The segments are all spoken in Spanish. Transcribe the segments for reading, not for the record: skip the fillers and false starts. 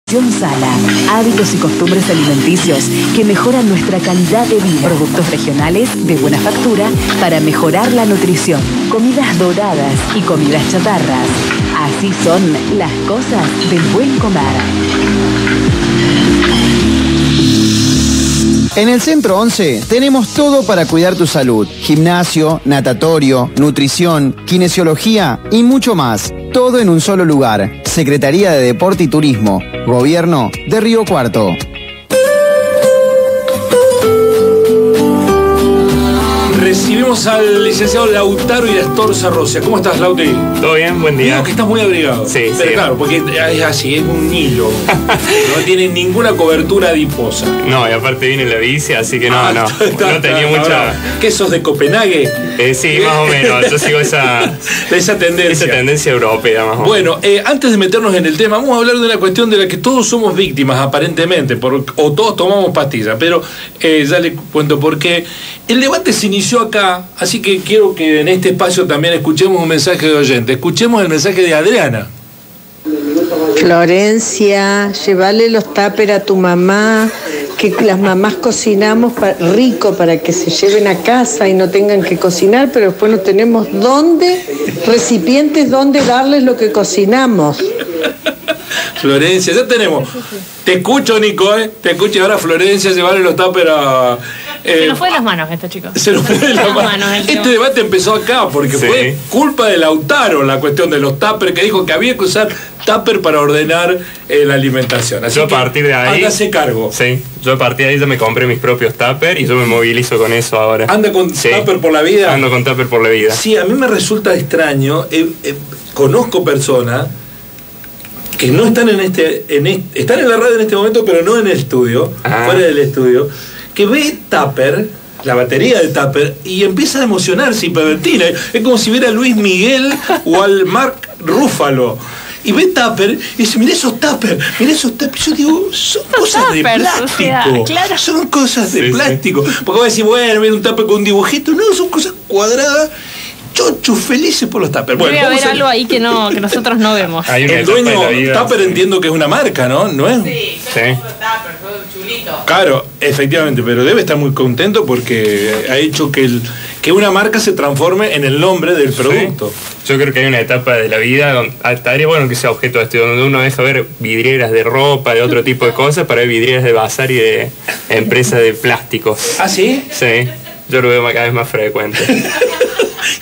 Sala, hábitos y costumbres alimenticios que mejoran nuestra calidad de vida. Productos regionales de buena factura para mejorar la nutrición. Comidas doradas y comidas chatarras. Así son las cosas del buen comer. En el Centro 11 tenemos todo para cuidar tu salud. Gimnasio, natatorio, nutrición, kinesiología y mucho más. Todo en un solo lugar. Secretaría de Deporte y Turismo. Gobierno de Río Cuarto. Recibimos al licenciado Lautaro Irastorza Rocia. ¿Cómo estás, Lauti? ¿Todo bien? Buen día. Digo que estás muy abrigado. Sí, pero sí. Claro, porque es así, es un hilo. No tiene ninguna cobertura adiposa. No, y aparte viene la bici, así que no tenía mucha... Ahora, ¿qué sos de Copenhague? Sí, más o menos. Yo sigo esa tendencia europea, más o menos. Bueno, antes de meternos en el tema, vamos a hablar de una cuestión de la que todos somos víctimas, aparentemente, o todos tomamos pastillas, pero ya le cuento por qué. El debate se inició acá, así que quiero que en este espacio también escuchemos un mensaje de oyente. Escuchemos el mensaje de Adriana. Florencia, llévale los tuppers a tu mamá, que las mamás cocinamos rico para que se lleven a casa y no tengan que cocinar, pero después no tenemos recipientes donde darles lo que cocinamos. Florencia, ya tenemos. Te escucho, Nico, te escucho. Ahora Florencia, llevarle los tuppers a... se nos fue de las manos esto, chicos. Se nos fue de las manos. Este debate empezó acá porque fue culpa de Lautaro la cuestión de los tuppers, que dijo que había que usar tupper para ordenar la alimentación. Así yo a partir de ahí... Hágase cargo. Sí, yo a partir de ahí ya me compré mis propios tuppers y yo me movilizo con eso ahora. ¿Anda con tupper por la vida? Ando con tupper por la vida. Sí, a mí me resulta extraño. Conozco personas que no están están en la radio en este momento, pero no en el estudio, fuera del estudio, que ve tupper, la batería de tupper, y empieza a emocionarse y pervertir. Es como si viera a Luis Miguel o al Mark Ruffalo. Y ve tupper y dice, mira esos tupper. Yo digo, son cosas de plástico. Claro. Son cosas de plástico. Porque voy a decir, bueno, mira un tupper con un dibujito. No, son cosas cuadradas. Chochos felices por los tuppers. Bueno, debe haber algo ahí que nosotros no vemos. El dueño Tupper, entiendo que es una marca, ¿no? ¿No es? Sí. Tupper, chulito. Claro, efectivamente, pero debe estar muy contento porque ha hecho que una marca se transforme en el nombre del producto. Sí. Yo creo que hay una etapa de la vida donde estaría bueno que sea objeto de estudio, donde uno deja ver vidrieras de ropa, de otro tipo de cosas, para ver vidrieras de bazar y de empresas de plásticos. ¿Ah, sí? Sí, yo lo veo cada vez más frecuente.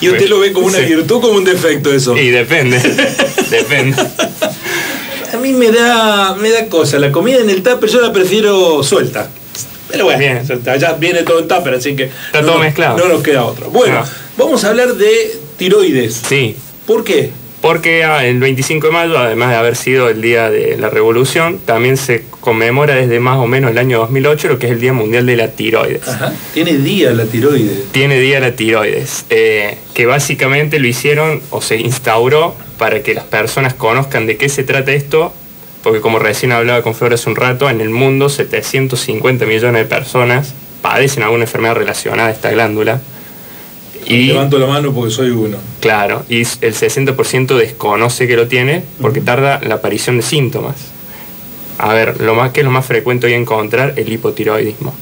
¿Y usted lo ve como una virtud o como un defecto eso? Y depende. A mí me da cosa. La comida en el tupper yo la prefiero suelta. Pero bueno, bien. Ya viene todo en tupper, así que... Está todo mezclado. No nos queda otro. Bueno, vamos a hablar de tiroides. Sí. ¿Por qué? Porque el 25 de mayo, además de haber sido el Día de la Revolución, también se conmemora desde más o menos el año 2008 lo que es el Día Mundial de la Tiroides. Ajá. ¿Tiene día la tiroides? Tiene día la tiroides, que básicamente lo hicieron o se instauró para que las personas conozcan de qué se trata esto, porque como recién hablaba con Flor hace un rato, en el mundo 750 millones de personas padecen alguna enfermedad relacionada a esta glándula. Y levanto la mano porque soy uno. Claro, y el 60% desconoce que lo tiene porque tarda la aparición de síntomas. A ver, ¿qué es lo más frecuente hoy encontrar? El hipotiroidismo.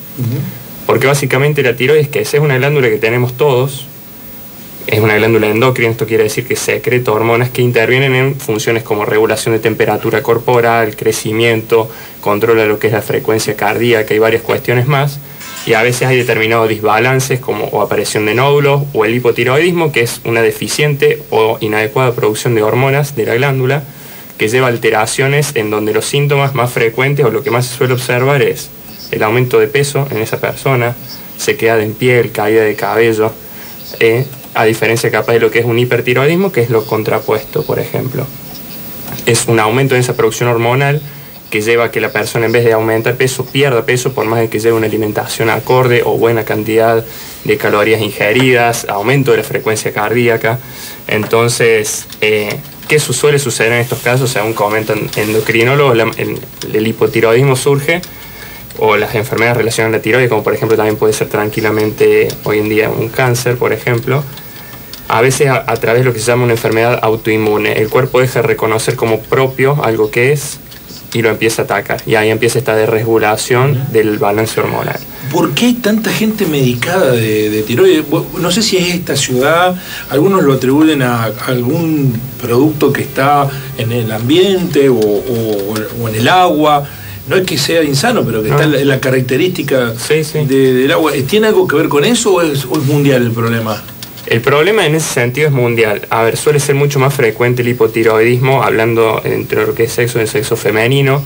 Porque básicamente la tiroides, que esa es una glándula que tenemos todos, es una glándula endocrina, esto quiere decir que secreta hormonas que intervienen en funciones como regulación de temperatura corporal, crecimiento, controla lo que es la frecuencia cardíaca y varias cuestiones más. Y a veces hay determinados desbalances como o aparición de nódulos o el hipotiroidismo, que es una deficiente o inadecuada producción de hormonas de la glándula que lleva a alteraciones en donde los síntomas más frecuentes o lo que más se suele observar es el aumento de peso en esa persona, sequedad en piel, caída de cabello, a diferencia capaz de lo que es un hipertiroidismo, que es lo contrapuesto, por ejemplo. Es un aumento en esa producción hormonal que lleva a que la persona, en vez de aumentar peso, pierda peso por más de que lleve una alimentación acorde o buena cantidad de calorías ingeridas, aumento de la frecuencia cardíaca. Entonces, ¿qué suele suceder en estos casos? Según comentan endocrinólogos, el hipotiroidismo surge, o las enfermedades relacionadas a la tiroides, como por ejemplo también puede ser tranquilamente hoy en día un cáncer, por ejemplo, a veces a través de lo que se llama una enfermedad autoinmune. El cuerpo deja de reconocer como propio algo que es, y lo empieza a atacar. Y ahí empieza esta desregulación del balance hormonal. ¿Por qué hay tanta gente medicada de tiroides? No sé si es esta ciudad, algunos lo atribuyen a algún producto que está en el ambiente o en el agua. No es que sea insano, pero que está en la característica del agua. ¿Tiene algo que ver con eso o es mundial el problema? El problema en ese sentido es mundial. A ver, suele ser mucho más frecuente el hipotiroidismo, hablando entre lo que es sexo y el sexo femenino.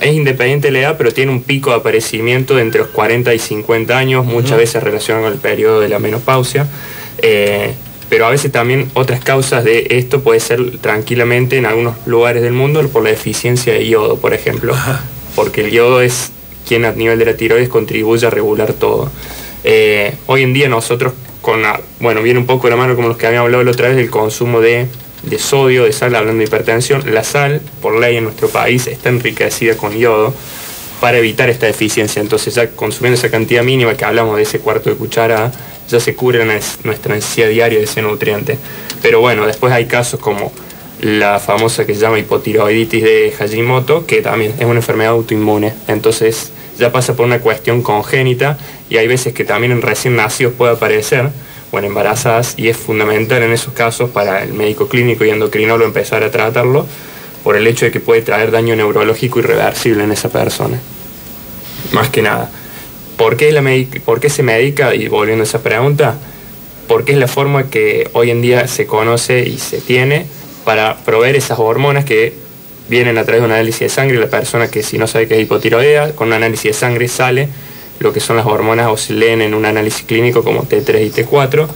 Es independiente de la edad, pero tiene un pico de aparecimiento entre los 40 y 50 años, muchas veces relacionado con el periodo de la menopausia. Pero a veces también otras causas de esto puede ser tranquilamente en algunos lugares del mundo por la deficiencia de yodo, por ejemplo. Porque el yodo es quien a nivel de la tiroides contribuye a regular todo. Hoy en día nosotros, viene un poco de la mano como los que habíamos hablado la otra vez del consumo de sodio, de sal, hablando de hipertensión. La sal, por ley en nuestro país, está enriquecida con yodo para evitar esta deficiencia. Entonces ya consumiendo esa cantidad mínima que hablamos de ese cuarto de cuchara, ya se cubre nuestra necesidad diaria de ese nutriente. Pero bueno, después hay casos como la famosa que se llama hipotiroiditis de Hashimoto, que también es una enfermedad autoinmune. Entonces ya pasa por una cuestión congénita y hay veces que también en recién nacidos puede aparecer o en embarazadas, y es fundamental en esos casos para el médico clínico y endocrinólogo empezar a tratarlo por el hecho de que puede traer daño neurológico irreversible en esa persona. Más que nada. ¿Por qué se medica? Y volviendo a esa pregunta, porque es la forma que hoy en día se conoce y se tiene para proveer esas hormonas que vienen a través de un análisis de sangre. La persona que si no sabe que es hipotiroidea, con un análisis de sangre sale lo que son las hormonas o se leen en un análisis clínico como T3 y T4,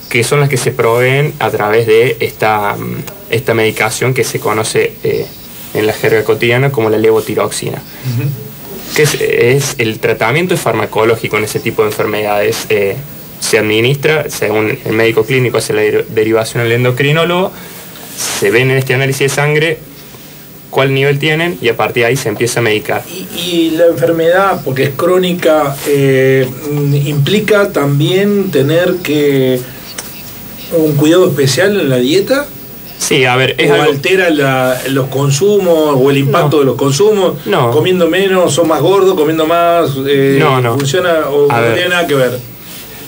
que son las que se proveen a través de esta medicación que se conoce en la jerga cotidiana como la levotiroxina. Que es el tratamiento farmacológico en ese tipo de enfermedades. Se administra, según el médico clínico hace la derivación al endocrinólogo, se ven en este análisis de sangre cuál nivel tienen y a partir de ahí se empieza a medicar. Y la enfermedad, porque es crónica, implica también tener un cuidado especial en la dieta. Sí, a ver, ¿O altera los consumos o el impacto de los consumos? No. ¿Comiendo menos o más gordo, comiendo más? No. ¿Funciona o no tiene nada que ver?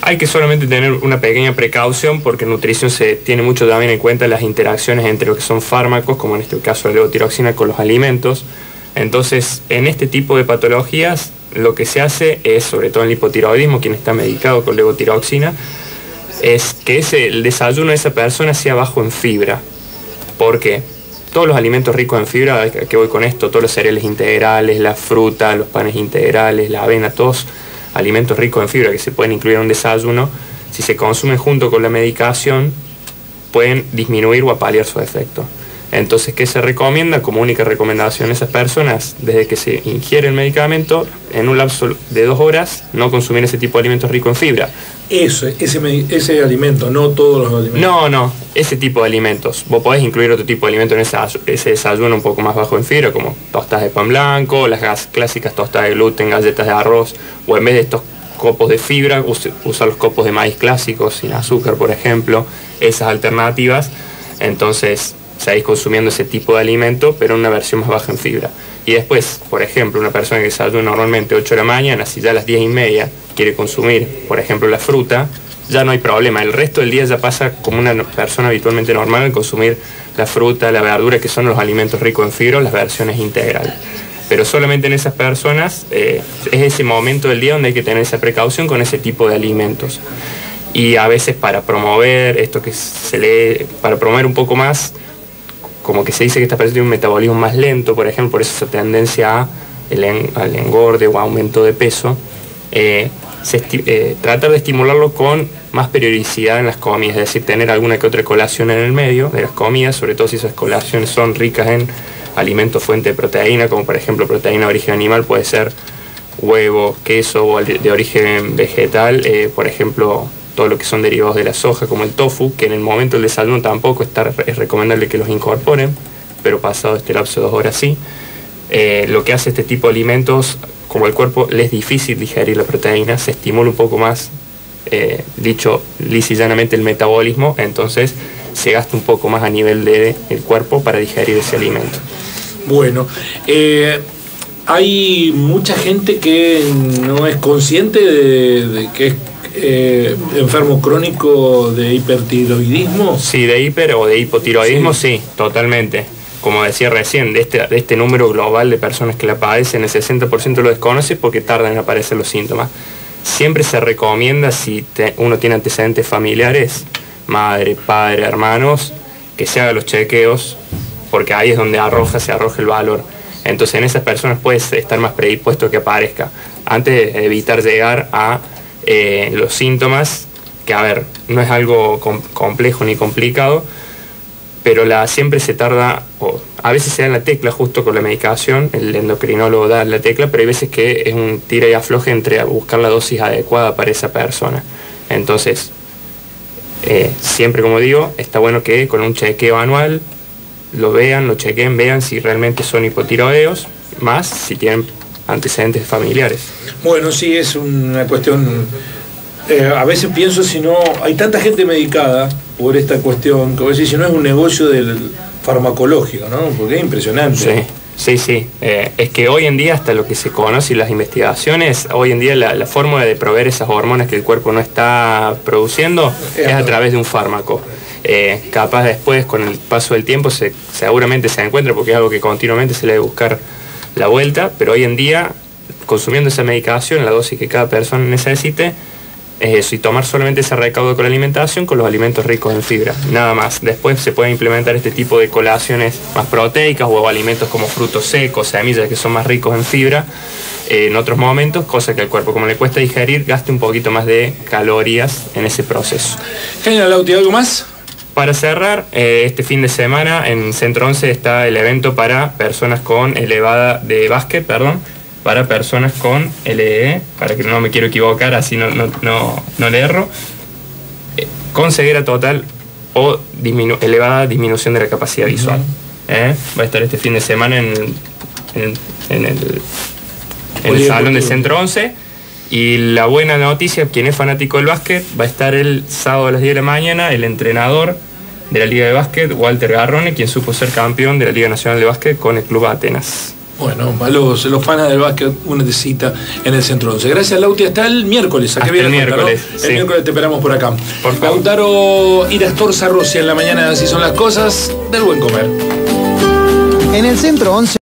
Hay que solamente tener una pequeña precaución porque en nutrición se tiene mucho también en cuenta las interacciones entre lo que son fármacos, como en este caso la levotiroxina, con los alimentos. Entonces, en este tipo de patologías, lo que se hace es, sobre todo en el hipotiroidismo, quien está medicado con levotiroxina, es que el desayuno de esa persona sea bajo en fibra. ¿Por qué? Todos los alimentos ricos en fibra, ¿a qué voy con esto? Todos los cereales integrales, la fruta, los panes integrales, la avena, todos alimentos ricos en fibra que se pueden incluir en un desayuno, si se consumen junto con la medicación, pueden disminuir o paliar su efecto. Entonces, ¿qué se recomienda? Como única recomendación a esas personas, desde que se ingiere el medicamento, en un lapso de 2 horas, no consumir ese tipo de alimentos ricos en fibra. Ese alimento, no todos los alimentos. No, ese tipo de alimentos. Vos podés incluir otro tipo de alimento en ese desayuno un poco más bajo en fibra, como tostadas de pan blanco, las clásicas tostadas de gluten, galletas de arroz, o en vez de estos copos de fibra, usa los copos de maíz clásicos, sin azúcar, por ejemplo, esas alternativas. Entonces, seguís consumiendo ese tipo de alimento, pero en una versión más baja en fibra. Y después, por ejemplo, una persona que desayuna normalmente 8 de la mañana, si ya a las 10:30 quiere consumir, por ejemplo, la fruta, ya no hay problema. El resto del día ya pasa como una persona habitualmente normal en consumir la fruta, la verdura, que son los alimentos ricos en fibra, las versiones integrales. Pero solamente en esas personas es ese momento del día donde hay que tener esa precaución con ese tipo de alimentos. Y a veces para promover esto que se lee, para promover un poco más, como que se dice que esta persona tiene un metabolismo más lento, por ejemplo, por eso esa tendencia al engorde o aumento de peso, tratar de estimularlo con más periodicidad en las comidas, es decir, tener alguna que otra colación en el medio de las comidas, sobre todo si esas colaciones son ricas en alimentos fuente de proteína, como por ejemplo proteína de origen animal, puede ser huevo, queso, o de origen vegetal, por ejemplo, todo lo que son derivados de la soja, como el tofu, que en el momento del desayuno tampoco es recomendable que los incorporen, pero pasado este lapso de 2 horas sí. Lo que hace este tipo de alimentos, como el cuerpo le es difícil digerir la proteína, se estimula un poco más, dicho lisa y llanamente, el metabolismo, entonces se gasta un poco más a nivel del cuerpo para digerir ese alimento. Bueno, hay mucha gente que no es consciente de que es enfermo crónico de hipertiroidismo. Sí, de hiper o de hipotiroidismo, sí, totalmente. Como decía recién, de este número global de personas que la padecen, el 60% lo desconoce porque tardan en aparecer los síntomas. Siempre se recomienda, si uno tiene antecedentes familiares, madre, padre, hermanos, que se hagan los chequeos, porque ahí es donde se arroja el valor. Entonces en esas personas puedes estar más predispuesto a que aparezca, antes de evitar llegar a los síntomas, que a ver, no es algo complejo ni complicado, pero siempre se tarda, o a veces se da la tecla justo con la medicación, el endocrinólogo da la tecla, pero hay veces que es un tira y afloje entre buscar la dosis adecuada para esa persona. Entonces, siempre, como digo, está bueno que con un chequeo anual lo vean, lo chequeen, vean si realmente son hipotiroideos, más si tienen antecedentes familiares. Bueno, sí, es una cuestión. A veces pienso, si no, hay tanta gente medicada por esta cuestión, que a veces si no es un negocio del farmacológico, ¿no? Porque es impresionante. Sí. Es que hoy en día, hasta lo que se conoce y las investigaciones, hoy en día la fórmula de proveer esas hormonas que el cuerpo no está produciendo es a través de un fármaco. Capaz después, con el paso del tiempo, seguramente se encuentra, porque es algo que continuamente se le debe buscar la vuelta, pero hoy en día, consumiendo esa medicación, la dosis que cada persona necesite, es eso, y tomar solamente ese recaudo con la alimentación, con los alimentos ricos en fibra, nada más. Después se puede implementar este tipo de colaciones más proteicas o alimentos como frutos secos, semillas que son más ricos en fibra en otros momentos, cosa que al cuerpo, como le cuesta digerir, gaste un poquito más de calorías en ese proceso. Genial, Lauti, ¿algo más? Para cerrar, este fin de semana en Centro 11 está el evento para personas con elevada de básquet, para personas con LE, para que no me quiero equivocar, así no le erro, con ceguera total o elevada disminución de la capacidad visual. Va a estar este fin de semana en el salón del Centro 11. Y la buena noticia, quien es fanático del básquet, va a estar el sábado a las 10 de la mañana el entrenador de la Liga de Básquet, Walter Garrone, quien supo ser campeón de la Liga Nacional de Básquet con el Club Atenas. Bueno, los fanas del básquet, una cita en el Centro 11. Gracias, Lauti. Hasta el miércoles. Hasta el miércoles. ¿No? Sí. El miércoles te esperamos por acá. Por favor. Lautaro Irastorza Rossi en la mañana, así son las cosas del buen comer. En el Centro 11.